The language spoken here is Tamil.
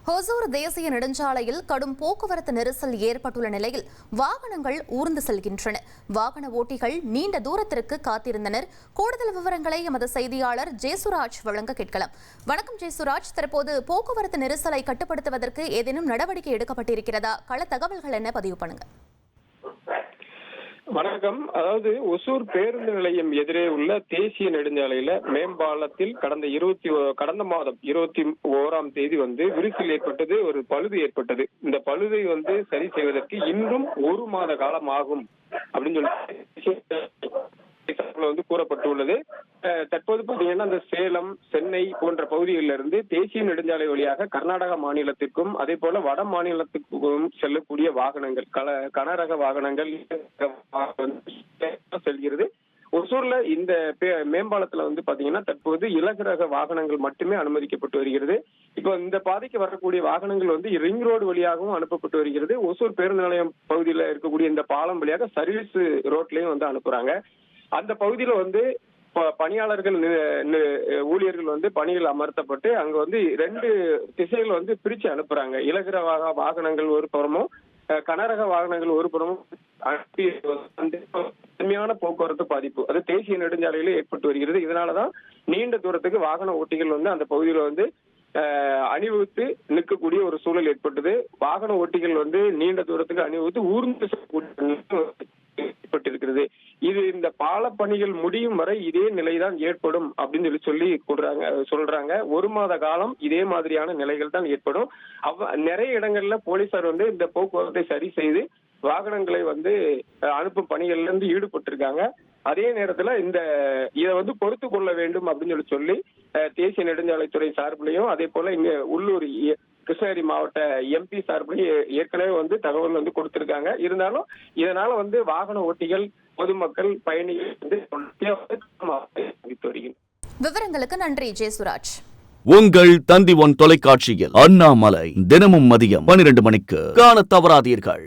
ஹொசூர் தேசிய நெடுஞ்சாலையில் கடும் போக்குவரத்து நெரிசல் ஏற்பட்டுள்ள நிலையில் வாகனங்கள் ஊர்ந்து செல்கின்றன. வாகன ஓட்டிகள் நீண்ட தூரத்திற்கு காத்திருந்தனர். கூடுதல் விவரங்களை எமது செய்தியாளர் ஜேசுராஜ் வழங்க கேட்கலாம். வணக்கம் ஜேசுராஜ், தற்போது போக்குவரத்து நெரிசலை கட்டுப்படுத்துவதற்கு ஏதேனும் நடவடிக்கை எடுக்கப்பட்டிருக்கிறதா? கள தகவல்கள் என்ன பதிவு பண்ணுங்க. வணக்கம். அதாவது ஒசூர் பேருந்து நிலையம் எதிரே உள்ள தேசிய நெடுஞ்சாலையில மேம்பாலத்தில் கடந்த மாதம் 21ஆம் தேதி விரிசல் ஏற்பட்டது, ஒரு பழுது ஏற்பட்டது. இந்த பழுதை சரி செய்வதற்கு இன்னும் 1 மாத காலம் ஆகும் அப்படின்னு சொல்லி கூறப்பட்டுள்ளது. தற்போது பாத்தீங்கன்னா அந்த சேலம், சென்னை போன்ற பகுதிகளில் இருந்து தேசிய நெடுஞ்சாலை வழியாக கர்நாடக மாநிலத்திற்கும் அதே போல வட மாநிலத்துக்கும் செல்லக்கூடிய வாகனங்கள், கனரக வாகனங்கள் செல்கிறது. ஒசூர்ல இந்த மேம்பாலத்துல பாத்தீங்கன்னா தற்போது இலகுரக வாகனங்கள் மட்டுமே அனுமதிக்கப்பட்டு வருகிறது. இப்போ இந்த பாதைக்கு வரக்கூடிய வாகனங்கள் ரிங் ரோடு வழியாகவும் அனுப்பப்பட்டு வருகிறது. ஒசூர் பேருந்து நிலையம் பகுதியில் இருக்கக்கூடிய இந்த பாலம் வழியாக சர்வீஸ் ரோட்லயும் அனுப்புறாங்க. அந்த பகுதியில பணியாளர்கள், ஊழியர்கள் பணியில் அமர்த்தப்பட்டு அங்க 2 திசைகள் பிரிச்சு அனுப்புறாங்க. இலகுரக வாகனங்கள் ஒரு புறமும், கனரக வாகனங்கள் ஒரு புறமும் கடுமையான போக்குவரத்து பாதிப்பு அது தேசிய நெடுஞ்சாலையில ஏற்பட்டு வருகிறது. இதனாலதான் நீண்ட தூரத்துக்கு வாகன ஓட்டிகள் அந்த பகுதியில அணிவகுத்து நிற்கக்கூடிய ஒரு சூழல் ஏற்பட்டது. வாகன ஓட்டிகள் நீண்ட தூரத்துக்கு அணிவகுத்து ஊர்ந்து ஏற்பட்டிருக்கிறது. இது இந்த பால பணிகள் முடியும் வரை இதே நிலைதான் ஏற்படும் அப்படின்னு சொல்லி சொல்றாங்க. 1 மாத காலம் இதே மாதிரியான நிலைகள் தான் ஏற்படும். நிறைய இடங்கள்ல போலீசார் இந்த போக்குவரத்தை சரி செய்து வாகனங்களை அனுப்பும் பணிகள்ல இருந்து ஈடுபட்டிருக்காங்க. அதே நேரத்துல இதை பொறுத்து கொள்ள வேண்டும் அப்படின்னு சொல்லி தேசிய நெடுஞ்சாலைத்துறை சார்பிலையும் அதே போல இங்க உள்ளூர் கிருஷ்ணகிரி மாவட்ட எம்பி சார்பிலையும் ஏற்கனவே தகவல் கொடுத்திருக்காங்க. இருந்தாலும் இதனால வாகன ஓட்டிகள், பொதுமக்கள், பயணிகள் விவரங்களுக்கு நன்றி ஜேசுராஜ். உங்கள் தந்தி 1 தொலைக்காட்சியில் அண்ணாமலை தினமும் மதியம் 12 மணிக்கு காண தவறாதீர்கள்.